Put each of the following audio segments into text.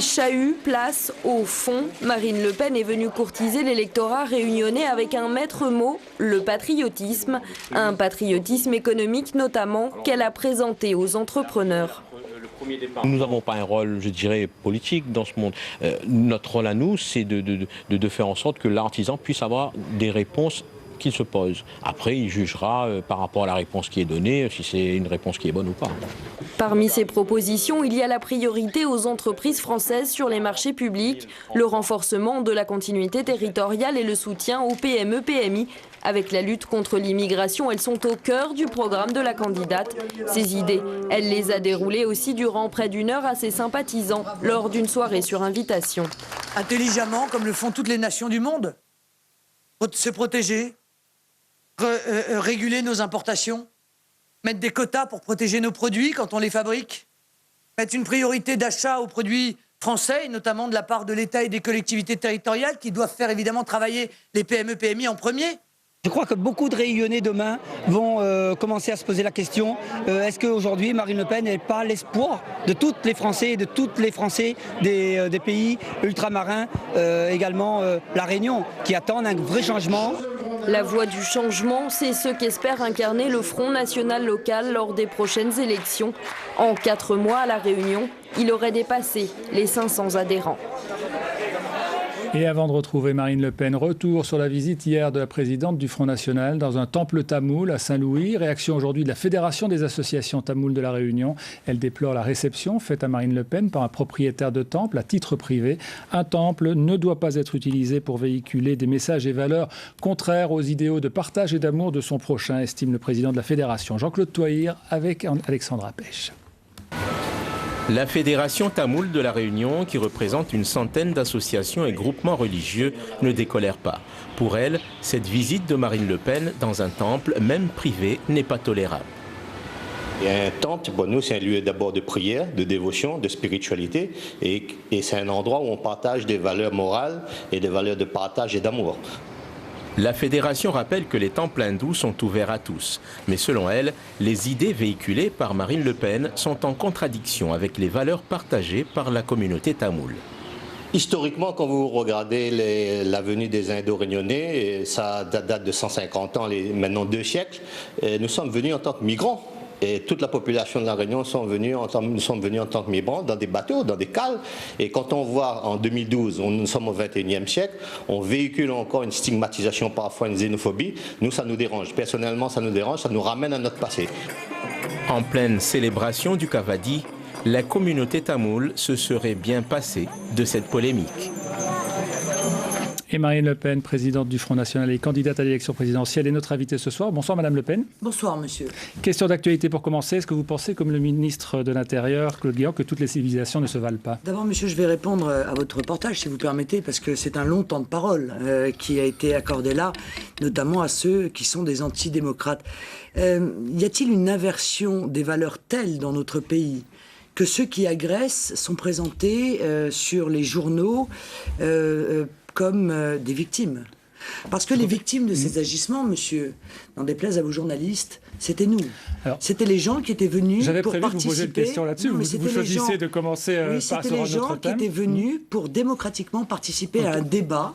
Chahut, place, au fond, Marine Le Pen est venue courtiser l'électorat réunionnais avec un maître mot, le patriotisme. Un patriotisme économique notamment qu'elle a présenté aux entrepreneurs. Nous n'avons pas un rôle, je dirais, politique dans ce monde. Notre rôle à nous, c'est de faire en sorte que l'artisan puisse avoir des réponses qu'il se pose. Après, il jugera par rapport à la réponse qui est donnée, si c'est une réponse qui est bonne ou pas. Parmi ces propositions, il y a la priorité aux entreprises françaises sur les marchés publics, le renforcement de la continuité territoriale et le soutien aux PME-PMI. Avec la lutte contre l'immigration, elles sont au cœur du programme de la candidate. Ces idées, elle les a déroulées aussi durant près d'une heure à ses sympathisants, lors d'une soirée sur invitation. Intelligemment, comme le font toutes les nations du monde, se protéger, réguler nos importations, mettre des quotas pour protéger nos produits quand on les fabrique, mettre une priorité d'achat aux produits français, notamment de la part de l'État et des collectivités territoriales qui doivent faire évidemment travailler les PME-PMI en premier. Je crois que beaucoup de Réunionnais demain vont commencer à se poser la question, est-ce qu'aujourd'hui Marine Le Pen n'est pas l'espoir de toutes les Français et de tous les Français des pays ultramarins, également la Réunion, qui attendent un vrai changement. La voie du changement, c'est ce qu'espère incarner le Front National Local lors des prochaines élections. En 4 mois à La Réunion, il aurait dépassé les 500 adhérents. Et avant de retrouver Marine Le Pen, retour sur la visite hier de la présidente du Front National dans un temple tamoul à Saint-Louis. Réaction aujourd'hui de la Fédération des associations tamoules de La Réunion. Elle déplore la réception faite à Marine Le Pen par un propriétaire de temple à titre privé. Un temple ne doit pas être utilisé pour véhiculer des messages et valeurs contraires aux idéaux de partage et d'amour de son prochain, estime le président de la Fédération, Jean-Claude Tohir, avec Alexandra Pêche. La Fédération tamoule de La Réunion, qui représente une centaine d'associations et groupements religieux, ne décolère pas. Pour elle, cette visite de Marine Le Pen dans un temple, même privé, n'est pas tolérable. Et un temple, pour nous, c'est un lieu d'abord de prière, de dévotion, de spiritualité, et c'est un endroit où on partage des valeurs morales et des valeurs de partage et d'amour. La Fédération rappelle que les temples hindous sont ouverts à tous. Mais selon elle, les idées véhiculées par Marine Le Pen sont en contradiction avec les valeurs partagées par la communauté tamoule. Historiquement, quand vous regardez la venue des Indo-Réunionnais, ça date de 150 ans, maintenant 2 siècles, nous sommes venus en tant que migrants. Et toute la population de La Réunion nous sommes venus en tant que migrants dans des bateaux, dans des cales. Et quand on voit en 2012, nous sommes au XXIe siècle, on véhicule encore une stigmatisation, parfois une xénophobie. Nous, ça nous dérange. Personnellement, ça nous dérange, ça nous ramène à notre passé. En pleine célébration du Kavadi, la communauté tamoule se serait bien passée de cette polémique. Et Marine Le Pen, présidente du Front National et candidate à l'élection présidentielle, est notre invitée ce soir. Bonsoir Madame Le Pen. Bonsoir Monsieur. Question d'actualité pour commencer. Est-ce que vous pensez, comme le ministre de l'Intérieur, Claude Guéant, que toutes les civilisations ne se valent pas? D'abord Monsieur, je vais répondre à votre reportage si vous permettez, parce que c'est un long temps de parole qui a été accordé là, notamment à ceux qui sont des antidémocrates. Y a-t-il une inversion des valeurs telles dans notre pays que ceux qui agressent sont présentés sur les journaux comme des victimes? Parce que les victimes de ces agissements, monsieur, n'en déplaise à vos journalistes, c'était nous. C'était les gens qui étaient venus pour participer. J'avais prévu de vous poser une question là-dessus. Vous choisissez de commencer par ce c'était les gens qui étaient venus pour démocratiquement participer à un débat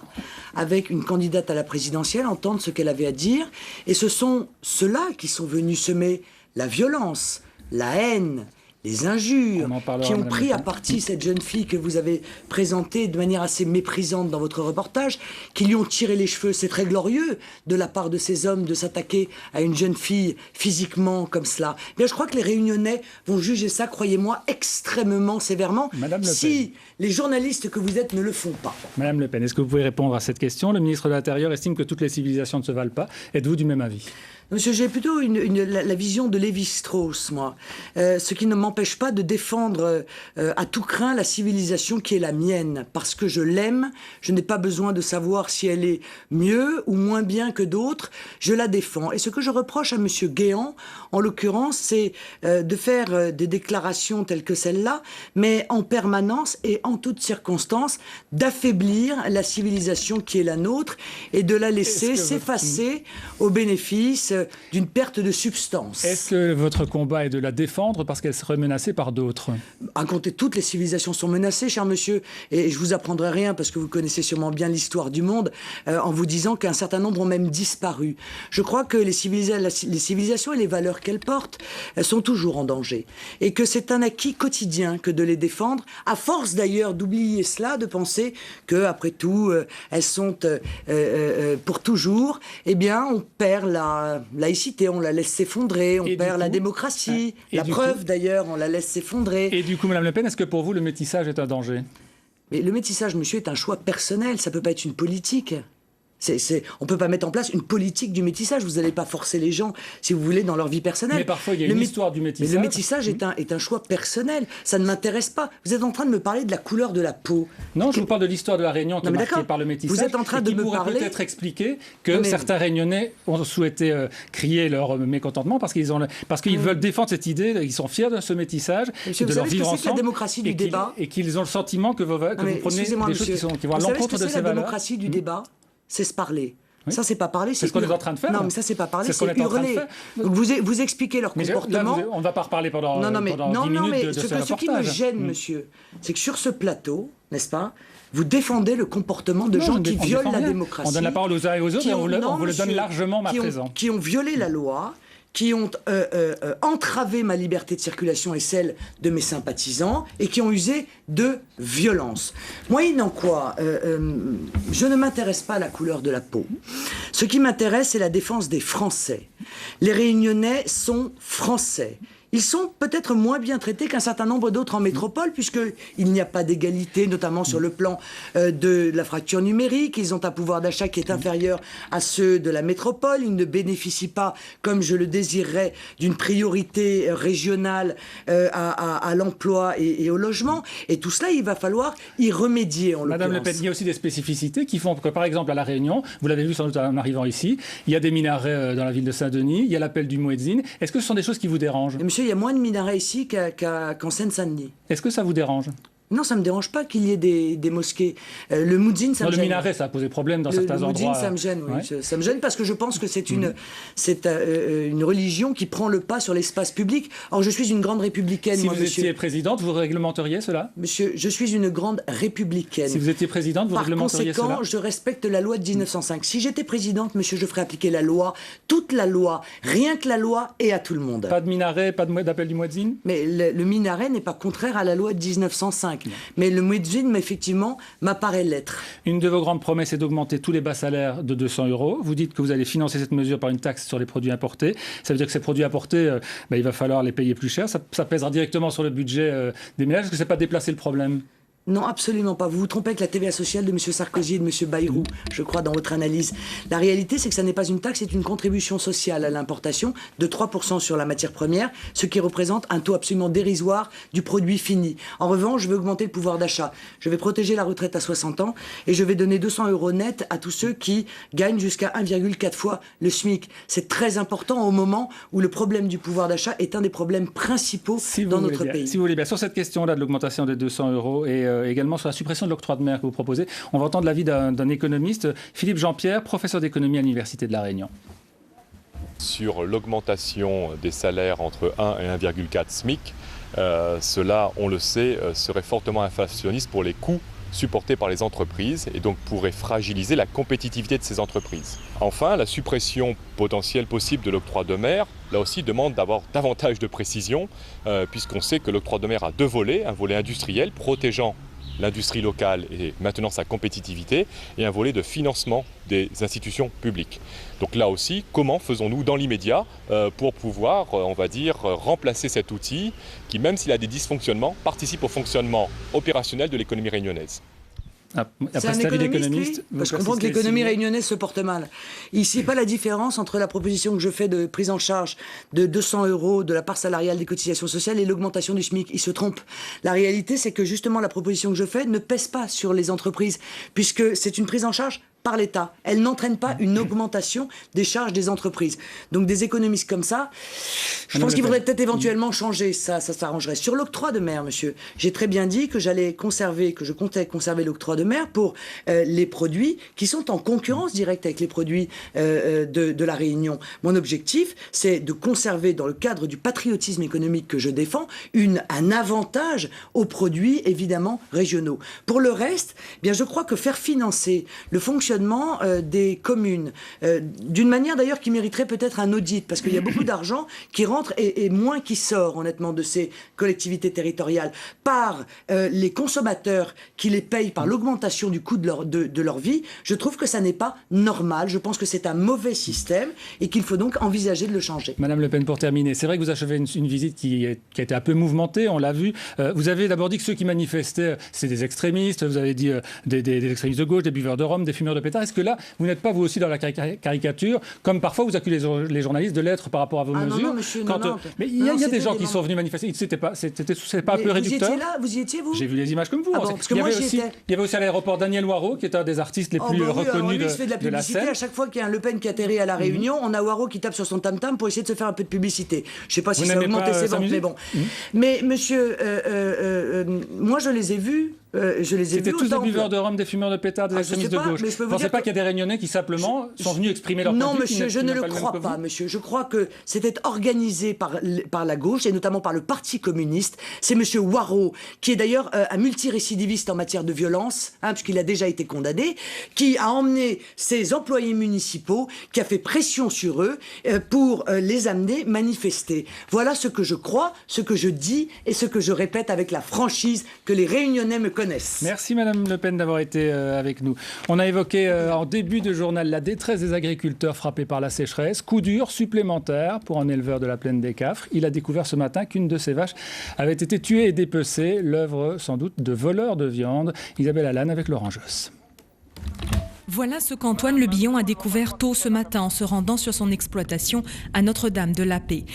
avec une candidate à la présidentielle, entendre ce qu'elle avait à dire. Et ce sont ceux-là qui sont venus semer la violence, la haine, les injures, qui ont pris à partie cette jeune fille que vous avez présentée de manière assez méprisante dans votre reportage, qui lui ont tiré les cheveux. C'est très glorieux de la part de ces hommes de s'attaquer à une jeune fille physiquement comme cela. Bien, je crois que les Réunionnais vont juger ça, croyez-moi, extrêmement sévèrement, si les journalistes que vous êtes ne le font pas. Madame Le Pen, est-ce que vous pouvez répondre à cette question? Le ministre de l'Intérieur estime que toutes les civilisations ne se valent pas. Êtes-vous du même avis? Monsieur, j'ai plutôt la vision de Lévi-Strauss, moi. Ce qui ne m'empêche pas de défendre à tout crin la civilisation qui est la mienne. Parce que je l'aime, je n'ai pas besoin de savoir si elle est mieux ou moins bien que d'autres. Je la défends. Et ce que je reproche à monsieur Guéant, en l'occurrence, c'est de faire des déclarations telles que celle-là, mais en permanence et en toutes circonstances, d'affaiblir la civilisation qui est la nôtre et de la laisser s'effacer au bénéfice d'une perte de substance. Est-ce que votre combat est de la défendre parce qu'elle serait menacée par d'autres? À compter, toutes les civilisations sont menacées, cher monsieur, et je vous apprendrai rien parce que vous connaissez sûrement bien l'histoire du monde en vous disant qu'un certain nombre ont même disparu. Je crois que les civilisations et les valeurs qu'elles portent, elles sont toujours en danger, et que c'est un acquis quotidien que de les défendre, à force d'ailleurs d'oublier cela, de penser que après tout elles sont pour toujours. Eh bien, on perd la laïcité, on la laisse s'effondrer, on perd la démocratie, la preuve d'ailleurs, on la laisse s'effondrer. Et du coup, Madame Le Pen, est-ce que pour vous le métissage est un danger? Mais le métissage, monsieur, est un choix personnel, ça peut pas être une politique. On ne peut pas mettre en place une politique du métissage. Vous n'allez pas forcer les gens, si vous voulez, dans leur vie personnelle. Mais parfois, il y a une histoire du métissage. Mais le métissage est un choix personnel. Ça ne m'intéresse pas. Vous êtes en train de me parler de la couleur de la peau. Non, je vous parle de l'histoire de la Réunion qui est marquée par le métissage. Vous êtes en train de me parler... pourrait peut-être expliquer que certains Réunionnais ont souhaité crier leur mécontentement parce qu'ils veulent défendre cette idée, ils sont fiers de ce métissage, monsieur, de leur vivre ensemble. La démocratie du débat. Et qu'ils ont le sentiment que vous prenez des choses qui vont à l'encontre de ces valeurs. La démocratie du débat, c'est se parler. Oui. Ça, c'est pas parler, c'est ce qu'on est en train de faire. Non, mais ça, c'est pas parler, c'est hurler. Donc, vous expliquez leur comportement. On ne va pas reparler pendant 10 minutes de ce reportage. Ce qui me gêne, monsieur, c'est que sur ce plateau, n'est-ce pas, vous défendez le comportement de gens qui violent la démocratie. On donne la parole aux uns et aux autres, et on vous le donne largement à présent. Qui ont violé la loi, qui ont entravé ma liberté de circulation et celle de mes sympathisants, et qui ont usé de violence. Moyennant quoi, je ne m'intéresse pas à la couleur de la peau. Ce qui m'intéresse, c'est la défense des Français. Les Réunionnais sont français. Ils sont peut-être moins bien traités qu'un certain nombre d'autres en métropole, puisqu'il n'y a pas d'égalité, notamment sur le plan de la fracture numérique. Ils ont un pouvoir d'achat qui est inférieur à ceux de la métropole. Ils ne bénéficient pas, comme je le désirerais, d'une priorité régionale à l'emploi et au logement. Et tout cela, il va falloir y remédier, en l'occurrence. Madame Le Pen, il y a aussi des spécificités qui font que, par exemple, à La Réunion, vous l'avez vu sans doute en arrivant ici, il y a des minarets dans la ville de Saint-Denis, il y a l'appel du muezzin. Est-ce que ce sont des choses qui vous dérangent? Monsieur, il y a moins de minarets ici qu'en Seine-Saint-Denis. Est-ce que ça vous dérange? Non, ça ne me dérange pas qu'il y ait des mosquées. Le muezzin, ça me gêne. Le minaret, ça a posé problème dans certains endroits. Le muezzin, ça me gêne, oui. Ouais. Ça me gêne parce que je pense que c'est une religion qui prend le pas sur l'espace public. Or, je suis une grande républicaine, si moi, monsieur. Si vous étiez présidente, vous réglementeriez cela? Monsieur, je suis une grande républicaine. Si vous étiez présidente, vous réglementeriez cela? Par conséquent, je respecte la loi de 1905. Si j'étais présidente, monsieur, je ferais appliquer la loi, toute la loi, rien que la loi et à tout le monde. Pas de minaret, pas d'appel du muezzin? Mais le minaret n'est pas contraire à la loi de 1905. Non. Mais le muezzin, effectivement, m'apparaît l'être. Une de vos grandes promesses est d'augmenter tous les bas salaires de 200 €. Vous dites que vous allez financer cette mesure par une taxe sur les produits importés. Ça veut dire que ces produits importés, il va falloir les payer plus cher. Ça pèsera directement sur le budget des ménages. Est-ce que ce n'est pas déplacer le problème? Non, absolument pas. Vous vous trompez avec la TVA sociale de M. Sarkozy et de M. Bayrou, je crois, dans votre analyse. La réalité, c'est que ça n'est pas une taxe, c'est une contribution sociale à l'importation de 3% sur la matière première, ce qui représente un taux absolument dérisoire du produit fini. En revanche, je vais augmenter le pouvoir d'achat. Je vais protéger la retraite à 60 ans et je vais donner 200 € net à tous ceux qui gagnent jusqu'à 1,4 fois le SMIC. C'est très important au moment où le problème du pouvoir d'achat est un des problèmes principaux dans notre pays. Si vous voulez bien, sur cette question-là de l'augmentation des 200 € et également sur la suppression de l'octroi de mer que vous proposez. On va entendre l'avis d'un économiste, Philippe Jean-Pierre, professeur d'économie à l'Université de La Réunion. Sur l'augmentation des salaires entre 1 et 1,4 SMIC, cela, on le sait, serait fortement inflationniste pour les coûts supportés par les entreprises et donc pourrait fragiliser la compétitivité de ces entreprises. Enfin, la suppression potentielle possible de l'octroi de mer, là aussi, demande d'avoir davantage de précision puisqu'on sait que l'octroi de mer a deux volets, un volet industriel protégeant l'industrie locale et maintenant sa compétitivité, et un volet de financement des institutions publiques. Donc là aussi, comment faisons-nous dans l'immédiat pour pouvoir, on va dire, remplacer cet outil qui, même s'il a des dysfonctionnements, participe au fonctionnement opérationnel de l'économie réunionnaise. C'est un économiste, parce que je comprends que l'économie réunionnaise se porte mal. Ici, pas la différence entre la proposition que je fais de prise en charge de 200 € de la part salariale des cotisations sociales et l'augmentation du SMIC. Il se trompe. La réalité, c'est que justement, la proposition que je fais ne pèse pas sur les entreprises, puisque c'est une prise en charge par l'État. Elle n'entraîne pas une augmentation des charges des entreprises. Donc des économistes comme ça, je pense qu'il faudrait peut-être éventuellement changer ça s'arrangerait. Sur l'octroi de mer, monsieur, j'ai très bien dit que je comptais conserver l'octroi de mer pour les produits qui sont en concurrence directe avec les produits de la Réunion. Mon objectif, c'est de conserver, dans le cadre du patriotisme économique que je défends, un avantage aux produits, évidemment, régionaux. Pour le reste, eh bien, je crois que faire financer le fonctionnement des communes, d'une manière d'ailleurs qui mériterait peut-être un audit, parce qu'il y a beaucoup d'argent qui rentre et moins qui sort, honnêtement, de ces collectivités territoriales, par les consommateurs qui les payent par l'augmentation du coût de leur vie, je trouve que ça n'est pas normal. Je pense que c'est un mauvais système et qu'il faut donc envisager de le changer. Madame Le Pen, pour terminer, c'est vrai que vous achevez une visite qui a été un peu mouvementée, on l'a vu. Vous avez d'abord dit que ceux qui manifestaient, c'est des extrémistes, vous avez dit des extrémistes de gauche, des buveurs de rhum, des fumeurs de pétard. Est-ce que là, vous n'êtes pas vous aussi dans la caricature, comme parfois vous accusez les journalistes de l'être par rapport à vos mesures? Non, monsieur, non. Mais il y a des gens qui sont venus manifester. C'était pas un peu réducteur? Vous y étiez, vous? J'ai vu les images comme vous. Parce que moi, il y avait aussi à l'aéroport Daniel Waro, qui est un des artistes les plus reconnus de la scène. À chaque fois qu'il y a un Le Pen qui atterrit à La Réunion, on a Waro qui tape sur son tam-tam pour essayer de se faire un peu de publicité. Je ne sais pas si ça a augmenté ses ventes, mais bon. Mais monsieur, moi je les ai vus. C'était tous des buveurs de rhum, des fumeurs de pétards, des extrémistes de gauche. Vous ne pensez pas qu'il y a des Réunionnais qui simplement sont venus exprimer leur point de vue? Non, monsieur, je ne le crois pas, monsieur. Je crois que c'était organisé par la gauche et notamment par le Parti communiste. C'est monsieur Waro, qui est d'ailleurs un multirécidiviste en matière de violence, puisqu'il a déjà été condamné, qui a emmené ses employés municipaux, qui a fait pression sur eux pour les amener manifester. Voilà ce que je crois, ce que je dis et ce que je répète avec la franchise que les Réunionnais me connaissent. Merci Madame Le Pen d'avoir été avec nous. On a évoqué en début de journal la détresse des agriculteurs frappés par la sécheresse. Coup dur supplémentaire pour un éleveur de la plaine des Cafres. Il a découvert ce matin qu'une de ses vaches avait été tuée et dépecée, l'œuvre sans doute de voleurs de viande. Isabelle Alane avec Laurent Josse. Voilà ce qu'Antoine Le Billon a découvert tôt ce matin en se rendant sur son exploitation à Notre-Dame-de-la-Paix.